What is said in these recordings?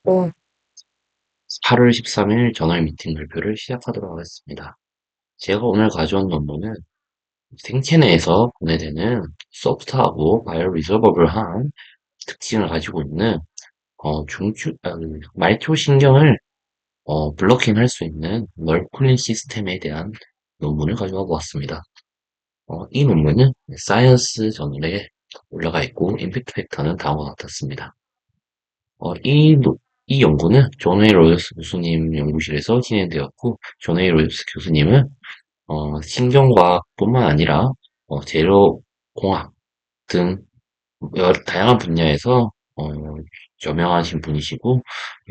어, 8월 13일 저널 미팅 발표를 시작하도록 하겠습니다. 제가 오늘 가져온 논문은 생체 내에서 분해되는 소프트하고 바이오리저버블한 특징을 가지고 있는 말초신경을 블로킹할 수 있는 널쿨링 시스템에 대한 논문을 가져와 보았습니다. 이 논문은 사이언스 저널에 올라가 있고 임팩트 팩터는 다음과 같았습니다. 어, 이, 노- 이 연구는 존 A 로저스 교수님 연구실에서 진행되었고, 존 A 로저스 교수님은 신경과학뿐만 아니라 재료공학 등 다양한 분야에서 저명하신 분이시고,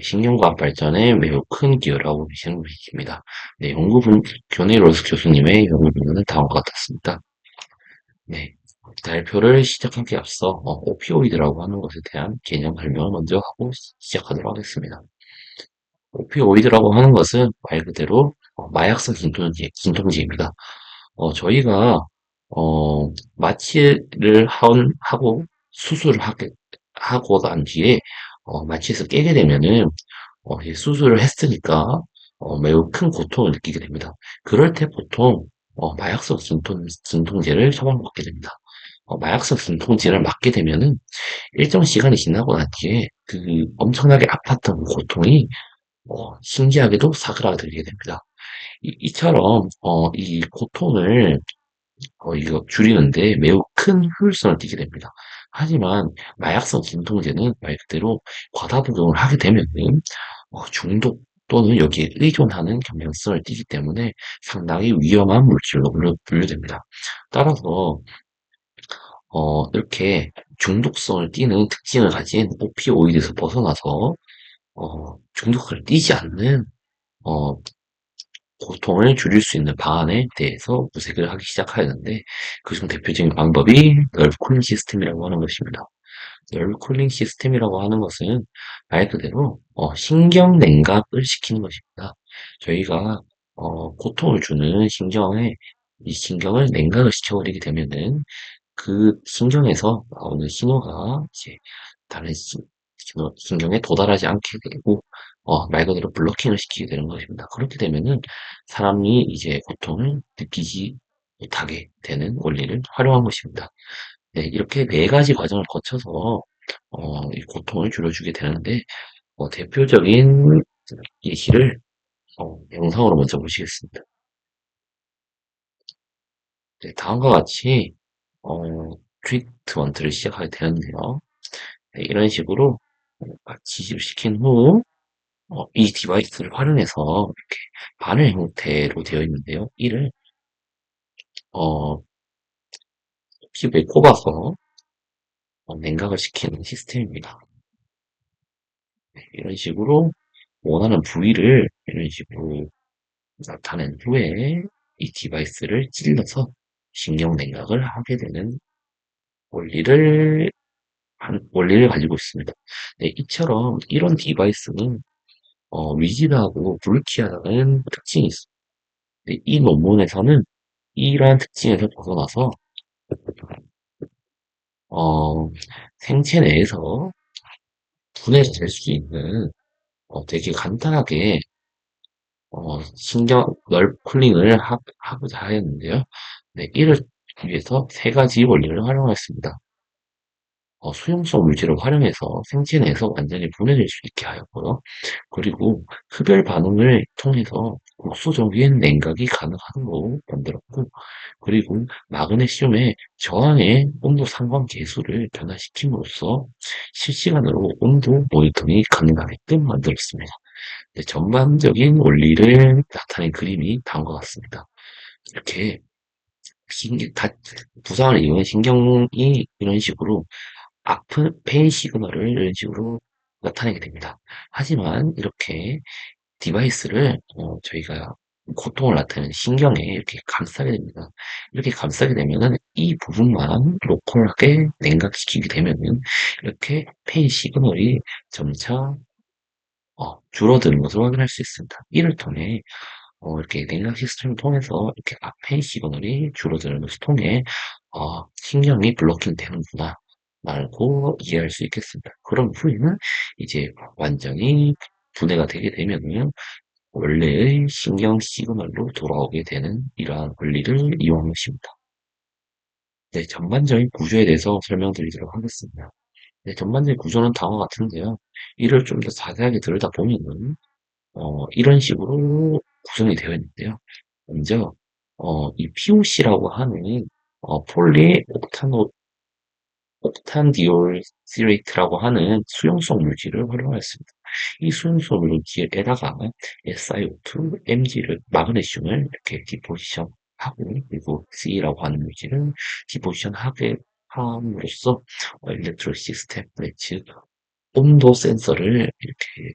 신경과학 발전에 매우 큰 기여를 하고 계시는 분이십니다. 네, 존 A 로저스 교수님의 연구 분야는 다음과 같았습니다. 네. 발표를 시작하기 앞서 오피오이드라고 하는 것에 대한 개념 설명을 먼저 하고 시작하도록 하겠습니다. 오피오이드라고 하는 것은 말 그대로 마약성 진통제입니다. 저희가 마취를 하고 하고 난 뒤에 마취에서 깨게 되면은 이제 수술을 했으니까 매우 큰 고통을 느끼게 됩니다. 그럴 때 보통 마약성 진통제를 처방받게 됩니다. 마약성 진통제를 맞게 되면은 일정 시간이 지나고 난 뒤에 그 엄청나게 아팠던 고통이 신기하게도 사그라들게 됩니다. 이처럼 이 고통을 이거 줄이는데 매우 큰 효율성을 띠게 됩니다. 하지만 마약성 진통제는 말 그대로 과다 복용을 하게 되면은 중독 또는 여기에 의존하는 경향성을 띠기 때문에 상당히 위험한 물질로 분류됩니다. 따라서 이렇게 중독성을 띠는 특징을 가진 오피오이드에서 벗어나서 중독성을 띠지 않는 어, 고통을 줄일 수 있는 방안에 대해서 모색을 하기 시작하였는데 그중 대표적인 방법이 널브 쿨링 시스템이라고 하는 것입니다. 널브 쿨링 시스템이라고 하는 것은 말 그대로 신경 냉각을 시키는 것입니다. 저희가 고통을 주는 이 신경을 냉각을 시켜버리게 되면은 그 신경에서 나오는 신호가 이제 다른 신경에 도달하지 않게 되고, 말 그대로 블로킹을 시키게 되는 것입니다. 그렇게 되면은 사람이 이제 고통을 느끼지 못하게 되는 원리를 활용한 것입니다. 네, 이렇게 네 가지 과정을 거쳐서, 이 고통을 줄여주게 되는데, 대표적인 예시를, 영상으로 먼저 보시겠습니다. 네, 다음과 같이, 어, 트리트먼트를 시작하게 되는데요. 네, 이런 식으로 지시를 시킨 후 이 디바이스를 활용해서 이렇게 바늘 형태로 되어 있는데요. 이를 어, 피부에 꼽아서 냉각을 시키는 시스템입니다. 네, 이런 식으로 원하는 부위를 이런 식으로 나타낸 후에 이 디바이스를 찔러서 신경 냉각을 하게 되는 원리를 원리를 가지고 있습니다. 네, 이처럼 이런 디바이스는 리지드하고 불키하다는 특징이 있습니다. 네, 이 논문에서는 이러한 특징에서 벗어나서 어, 생체 내에서 분해가 될 수 있는 되게 간단하게 신경 널쿨링을 하고자 하였는데요. 네, 이를 위해서 세 가지 원리를 활용했습니다. 수용성 물질을 활용해서 생체 내에서 완전히 분해될 수 있게 하였고요. 그리고 흡열 반응을 통해서 국소적인 냉각이 가능하도록 만들었고, 그리고 마그네슘의 저항의 온도 상관 계수를 변화시킴으로써 실시간으로 온도 모니터링이 가능하게끔 만들었습니다. 네, 전반적인 원리를 나타낸 그림이 다음과 같습니다. 이렇게 부상을 이용해 신경이 이런 식으로 아픈 페인 시그널을 이런 식으로 나타내게 됩니다. 하지만 이렇게 디바이스를 저희가 고통을 나타내는 신경에 이렇게 감싸게 됩니다. 이렇게 감싸게 되면은 이 부분만 로컬하게 냉각시키게 되면은 이렇게 페인 시그널이 점차 줄어드는 것을 확인할 수 있습니다. 이를 통해 이렇게 냉각 시스템을 통해서 이렇게 페인 시그널이 줄어드는 것을 통해 신경이 블로킹 되는구나. 말고 이해할 수 있겠습니다. 그럼 후에는 이제 완전히 분해가 되게 되면은 원래의 신경 시그널로 돌아오게 되는 이러한 원리를 이용한 것입니다. 네, 전반적인 구조에 대해서 설명드리도록 하겠습니다. 네, 전반적인 구조는 다음과 같은데요. 이를 좀 더 자세하게 들여다보면은 이런 식으로 구성이 되어 있는데요. 먼저 이 POC라고 하는 폴리옥타노 옥탄디올시레이트라고 하는 수용성 물질을 활용하였습니다. 이 수용성 물질에다가 SiO2, Mg를 마그네슘을 이렇게 디포지션하고 그리고 C라고 하는 물질을 디포지션하게 함으로써 일렉트로 시스템 즉 온도 센서를 이렇게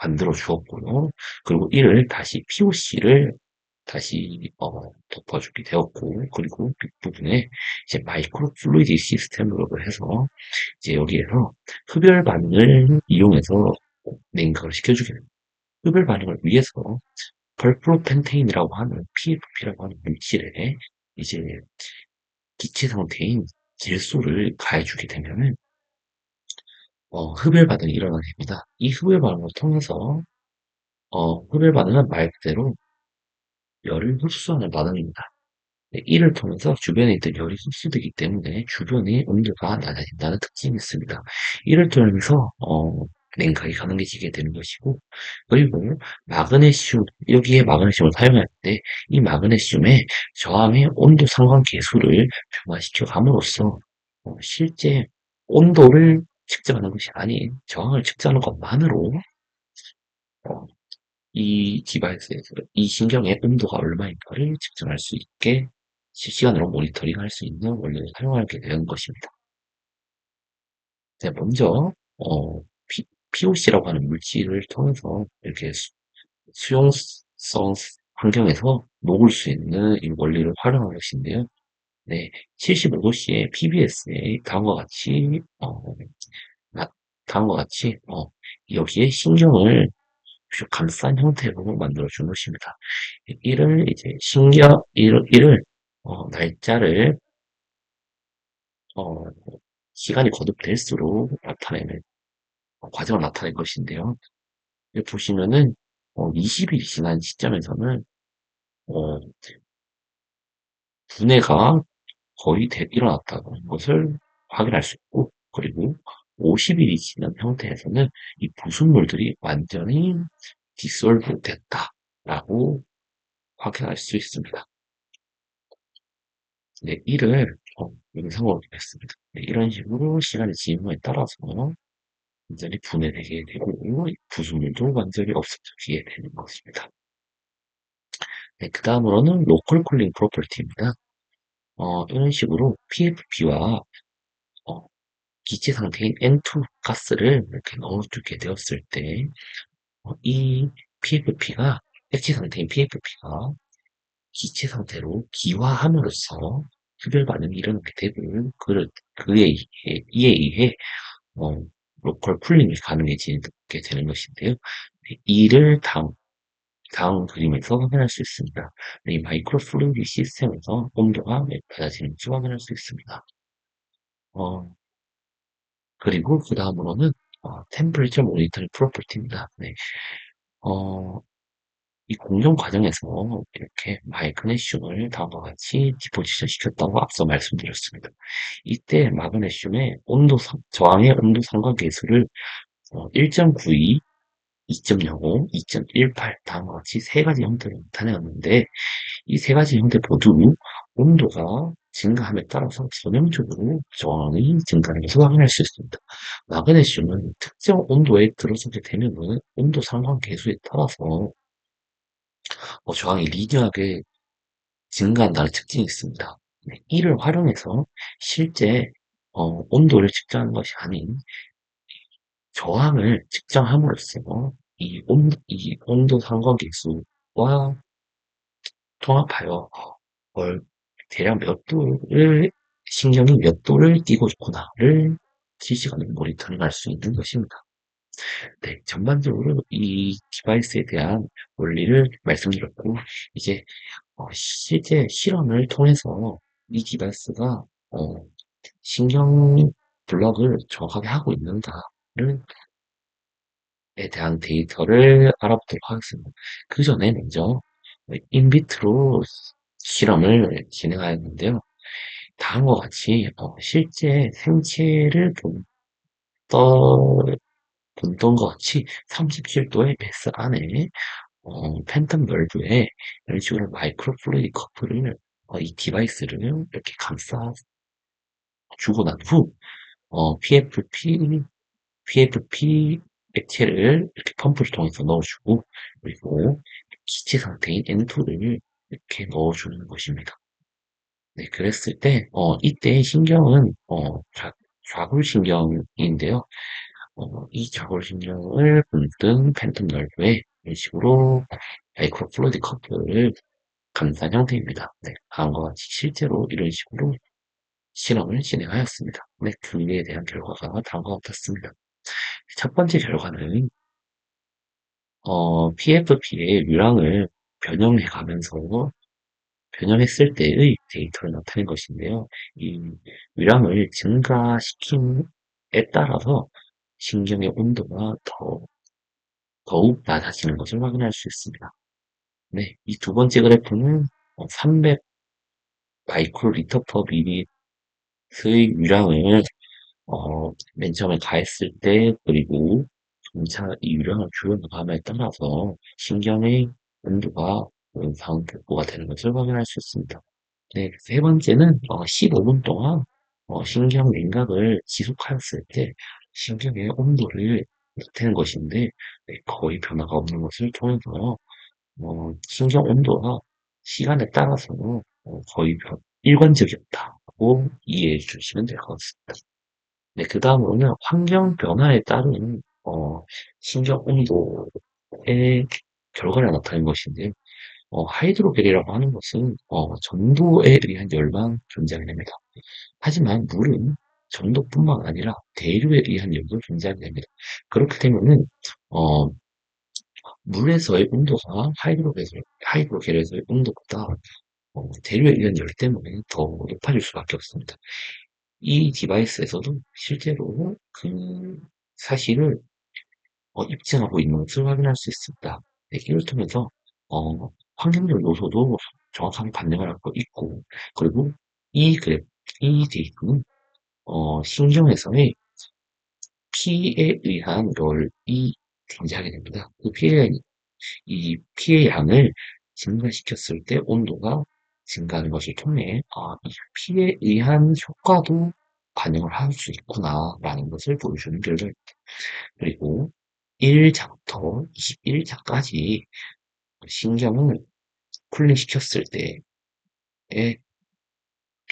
만들어 주었고요. 그리고 이를 다시 POC를 다시 덮어주게 되었고 그리고 뒷부분에 이제 마이크로 플루이드 시스템으로 해서 이제 여기에서 흡열 반응을 이용해서 냉각을 시켜주게 됩니다. 흡열 반응을 위해서 펄프로펜테인이라고 하는 PFP라고 하는 물질에 이제 기체 상태인 질소를 가해주게 되면은 흡열 반응이 일어나게 됩니다. 이 흡열 반응을 통해서 흡열 반응은 말 그대로 열을 흡수하는 반응입니다. 네, 이를 통해서 주변에 있던 열이 흡수되기 때문에 주변의 온도가 낮아진다는 특징이 있습니다. 이를 통해서 냉각이 가능해지게 되는 것이고 그리고 마그네슘 여기에 마그네슘을 사용하는데 이 마그네슘의 저항의 온도 상관 계수를 변화시켜 감으로써 실제 온도를 측정하는 것이 아닌 저항을 측정하는 것만으로 어, 이 디바이스에서 이 신경의 온도가 얼마인가를 측정할 수 있게 실시간으로 모니터링할 수 있는 원리를 사용하게 되는 것입니다. 네, 먼저 POC라고 하는 물질을 통해서 이렇게 수용성 환경에서 녹을 수 있는 이 원리를 활용한 것인데요. 네, 75도씨의 PBS에 다음과 같이 여기에 신경을 감싼 형태로 만들어준 것입니다. 날짜를, 어, 시간이 거듭될수록 나타내는, 과정을 나타낸 것인데요. 여기 보시면은, 20일이 지난 시점에서는, 어, 분해가 거의 일어났다는 것을 확인할 수 있고, 그리고 50일이 지난 형태에서는 이 부순물들이 완전히 디솔브 됐다라고 확인할 수 있습니다. 네, 이를 영상으로 보겠습니다. 네, 이런 식으로 시간이 지남에 따라서 완전히 분해되게 되고 부수물도 완전히 없어지게 되는 것입니다. 네, 그 다음으로는 로컬 쿨링 프로퍼티입니다. 이런 식으로 PFP와 기체 상태인 N2 가스를 이렇게 넣어주게 되었을 때 이 PFP가 액체 상태인 PFP가 기체 상태로 기화함으로써 흡열 반응이 일어나게 되고 이에 의해 어, 로컬 쿨링이 가능해지게 되는 것인데요. 네, 이를 다음 그림에서 확인할 수 있습니다. 네, 이 마이크로 플루이드 시스템에서 온도가 왜 낮아지는지 확인할 수 있습니다. 어, 그리고 그 다음으로는 템퍼레처 모니터링 프로퍼티입니다. 네, 어, 이 공정 과정에서 이렇게 마그네슘을 다음과 같이 디포지션 시켰다고 앞서 말씀드렸습니다. 이때 마그네슘의 저항의 온도 상관계수를 1.92, 2.05, 2.18 다음과 같이 세 가지 형태로 나타내었는데 이 세 가지 형태 모두 온도가 증가함에 따라서 전형적으로 저항이 증가하는 것을 확인할 수 있습니다. 마그네슘은 특정 온도에 들어서게 되면 온도 상관계수에 따라서 저항이 리니어하게 증가한다는 특징이 있습니다. 네, 이를 활용해서 실제 온도를 측정하는 것이 아닌 저항을 측정함으로써 이 온도 상관계수와 통합하여 월 대략 몇 도를 신경이 몇 도를 띄고 있구나를 실시간으로 모니터링할 수 있는 것입니다. 네, 전반적으로 이 디바이스에 대한 원리를 말씀드렸고 이제 실제 실험을 통해서 이 디바이스가 신경 블럭을 정확하게 하고 있는가를 에 대한 데이터를 알아보도록 하겠습니다. 그 전에 먼저 인비트로 실험을 진행하였는데요. 다음과 같이 실제 생체를 본던 것 같이 37도의 베스 안에 팬텀 벌브에 이런 식으로 마이크로 플루이드 커플을 이 디바이스를 이렇게 감싸 주고 난 후 PFP 액체를 이렇게 펌프를 통해서 넣어주고 그리고 기체 상태인 N2를 이렇게 넣어주는 것입니다. 네, 그랬을 때 이때 신경은 좌골신경인데요. 이 좌골신경을 본뜬 팬텀 nerve에 이런 식으로 마이크로 플루이드 커플을 감싼 형태입니다. 네, 다음과 같이 실제로 이런 식으로 실험을 진행하였습니다. 네, 그에 대한 결과가 다음과 같았습니다. 첫 번째 결과는 PFP의 류랑을 변형해 가면서 변형했을 때의 데이터를 나타낸 것인데요. 이 류랑을 증가시킴에 따라서 신경의 온도가 더욱 낮아지는 것을 확인할 수 있습니다. 네, 이 두 번째 그래프는 300 마이크로 리터 퍼 미닛의 유량을 맨 처음에 가했을 때 그리고 점차 이 유량을 줄여나감에 따라서 신경의 온도가 상복구가 되는 것을 확인할 수 있습니다. 네, 세 번째는 15분 동안 신경 냉각을 지속하였을 때 신경의 온도를 나타낸 것인데 네, 거의 변화가 없는 것을 통해서 신경 온도가 시간에 따라서는 거의 일관적이었다고 이해해 주시면 될 것 같습니다. 네, 그 다음으로는 환경 변화에 따른 신경 온도의 결과를 나타낸 것인데 하이드로겔이라고 하는 것은 전도에 의한 열만 존재하게 됩니다. 하지만 물은 전도뿐만 아니라 대류에 의한 열도 존재하게 됩니다. 그렇기 때문에 어, 물에서의 온도가 하이드로겔에서의 온도보다 대류에 의한 열 때문에 더 높아질 수밖에 없습니다. 이 디바이스에서도 실제로 그 사실을 입증하고 있는 것을 확인할 수 있습니다. 네, 이를 통해서 환경적 요소도 정확하게 반영을 하고 있고 그리고 이 그래프, 이 데이터는 신경에서의 피에 의한 열이 존재하게 됩니다. 이 피의 양을 증가시켰을 때 온도가 증가하는 것을 통해 이 피에 의한 효과도 반영을 할 수 있구나라는 것을 보여주는 결과입니다. 그리고 1차부터 21차까지 신경을 쿨링 시켰을 때의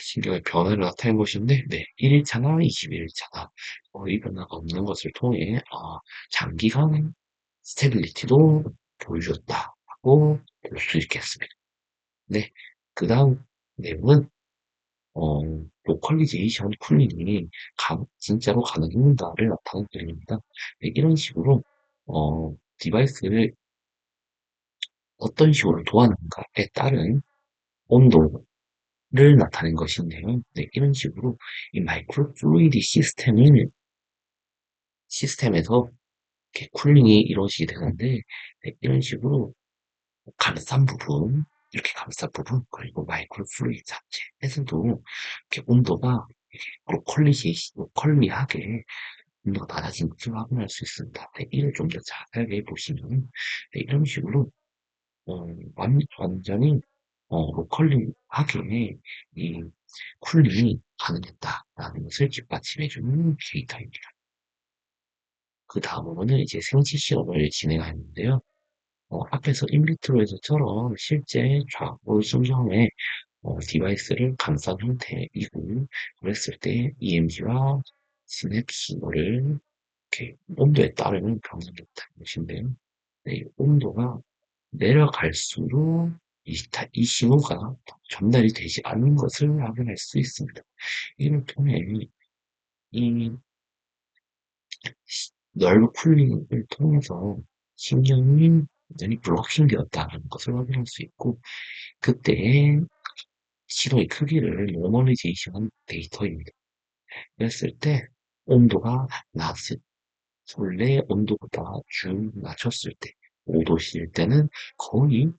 신경의 변화를 나타낸 것인데, 네, 1일차나 21일차나 거의 변화가 없는 것을 통해 장기간 스테빌리티도 보여주었다고 볼 수 있겠습니다. 네, 그 다음 내용은 어, 로컬리제이션 쿨링이 진짜로 가능했는가를 나타낸 내용입니다. 네, 이런 식으로 디바이스를 어떤 식으로 도와하는가에 따른 온도를 나타낸 것인데요. 네, 이런 식으로 이 마이크로 플루이드 시스템에서 이렇게 쿨링이 이루어지게 되는데, 네, 이런 식으로 감싼 부분, 이렇게 감싼 부분, 그리고 마이크로 플루이드 자체에서도 이렇게 온도가 로컬리하게 온도가 낮아진 것을 확인할 수 있습니다. 네, 이를 좀 더 자세하게 보시면, 네, 이런 식으로 완전히 로컬리하게 이 쿨링이 가능했다라는 것을 뒷받침해주는 데이터입니다. 그 다음으로는 이제 생체 실험을 진행하는데요. 앞에서 인비트로에서처럼 실제 좌골 신경의 디바이스를 감싼 형태이고, 그랬을 때 EMG와 시냅스를 이렇게 온도에 따르는 변화를 나타낸 것인데요. 네, 온도가 내려갈수록 이 신호가 전달이 되지 않는 것을 확인할 수 있습니다. 이를 통해 이 널브 쿨링을 통해서 신경이 완전히 블로킹 되었다는 것을 확인할 수 있고, 그때의 신호의 크기를 노멀리제이션한 데이터입니다. 그랬을 때 온도가 낮을, 원래 온도보다 쭉 낮췄을 때, 5도씨일 때는 거의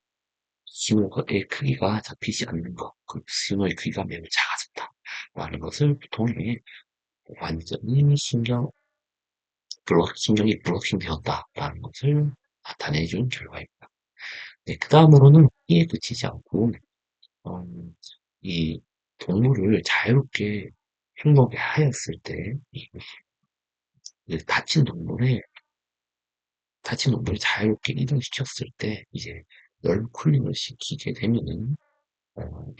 신호의 크기가 잡히지 않는 것, 그 신호의 크기가 매우 작아졌다. 라는 것을 통해 완전히 신경이 블로킹 되었다라는 것을 나타내준 결과입니다. 네, 그 다음으로는 이에 그치지 않고, 어, 이 동물을 자유롭게 행동하게 하였을 때, 이 다친 동물을 자유롭게 이동시켰을 때, 이제 널쿨링을 시키게 되면은,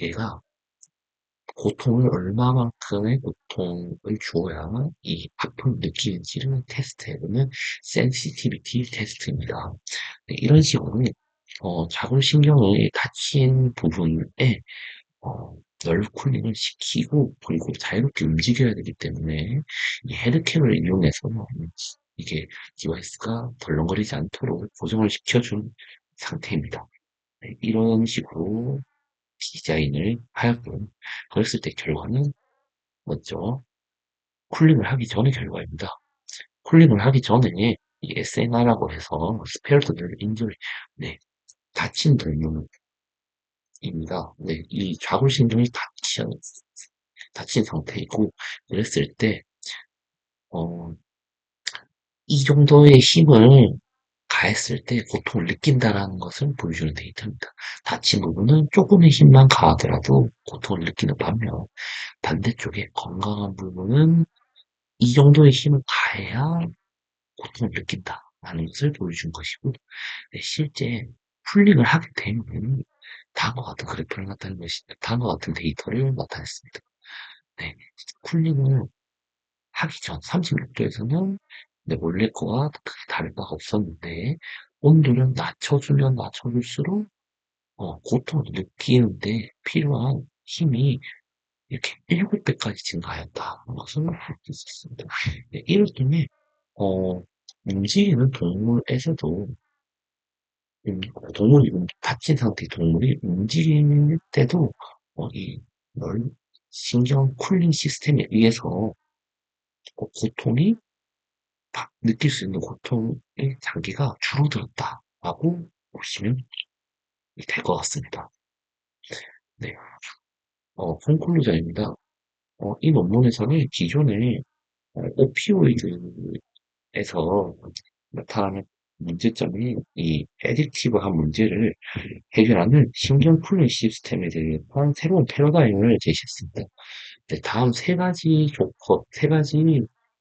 얘가 고통을 얼마만큼의 고통을 주어야 이 아픔을 느끼는지를 테스트해보는 센시티비티 테스트입니다. 네, 이런 식으로 자골신경의 다친 부분에 널쿨링을 시키고 그리고 자유롭게 움직여야 되기 때문에 이 헤드캐를 이용해서 이게 디바이스가 덜렁거리지 않도록 고정을 시켜준 상태입니다. 네, 이런 식으로 디자인을 하였고 그랬을 때 결과는 먼저 쿨링을 하기 전의 결과입니다. 쿨링을 하기 전에 이 SNR이라고 해서 스페어드 널 인저리, 네, 다친 동물입니다. 네, 이 좌골신경이 다친 상태이고 그랬을 때 어, 이 정도의 힘을 가했을 때 고통을 느낀다라는 것을 보여주는 데이터입니다. 다친 부분은 조금의 힘만 가하더라도 고통을 느끼는 반면 반대쪽에 건강한 부분은 이 정도의 힘을 가해야 고통을 느낀다라는 것을 보여준 것이고 네, 실제 풀링을 하게 되면 다음과 같은 그래프를 나타낸 것이 다음과 같은 데이터를 나타냈습니다. 네, 쿨링을 하기 전 36도에서는 원래 거와 크게 다를 바가 없었는데 온도를 낮춰주면 낮춰줄수록 고통을 느끼는데 필요한 힘이 이렇게 7배까지 증가하였다는 것을 볼 수 있었습니다. 네, 이를 통해 어, 움직이는 동물에서도 다친 상태의 동물이 움직일 때도 이 신경 쿨링 시스템에 의해서 고통이 느낄 수 있는 고통의 장기가 줄어들었다라고 보시면 될 것 같습니다. 네, 콘클루전입니다. 이 논문에서는 기존의 오피오이드에서 나타나는 문제점이 이 애딕티브한 문제를 해결하는 신경 쿨링 시스템에 대한 새로운 패러다임을 제시했습니다. 네, 다음 세 가지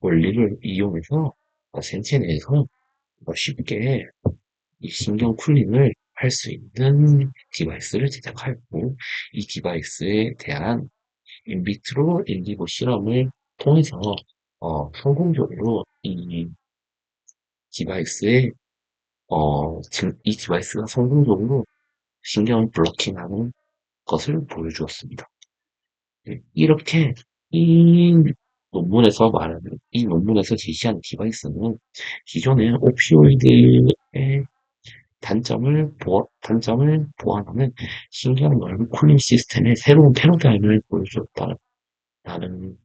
원리를 이용해서 생체 내에서 쉽게 이 신경 쿨링을 할 수 있는 디바이스를 제작하였고, 이 디바이스에 대한 인비트로 인비보 실험을 통해서 성공적으로 디바이스의 이 디바이스가 성공적으로 신경을 블로킹하는 것을 보여주었습니다. 네, 이렇게 이 이 논문에서 제시한 디바이스는 기존의 오피오이드의 단점을 보완하는 신기한 넓은 쿨링 시스템의 새로운 패러다임을 보여주었다라는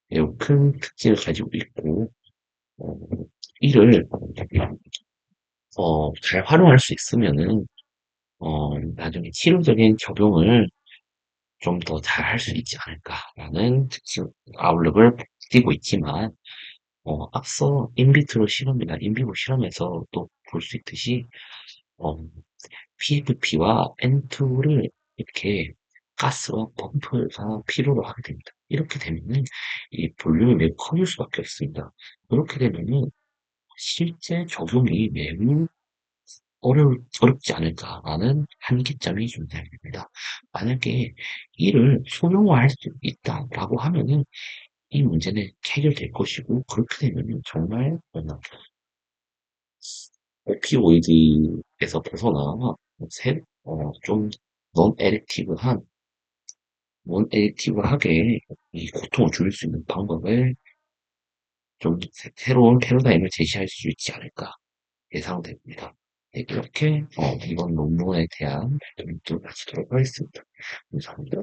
매우 큰 특징을 가지고 있고, 어, 이를, 잘 활용할 수 있으면은, 나중에 치료적인 적용을 좀 더 잘 할 수 있지 않을까라는 아웃룩을 띠고 있지만, 앞서 인비트로 실험이나 인비보 실험에서 또 볼 수 있듯이, 어, PFP와 N2를 이렇게 가스와 펌프가 필요로 하게 됩니다. 이렇게 되면은 이 볼륨이 매우 커질 수밖에 없습니다. 그렇게 되면은 실제 적용이 매우 어렵지 않을까라는 한계점이 존재합니다. 만약에 이를 소형화할 수 있다라고 하면은 이 문제는 해결될 것이고 그렇게 되면은 정말 오피오이드에서 벗어나 좀 non addictive한 논 액티브하게 이 고통을 줄일 수 있는 방법을 좀 새로운 패러다임을 제시할 수 있지 않을까 예상됩니다. 네, 이렇게 이번 논문에 대한 발표를 마치도록 하겠습니다. 감사합니다.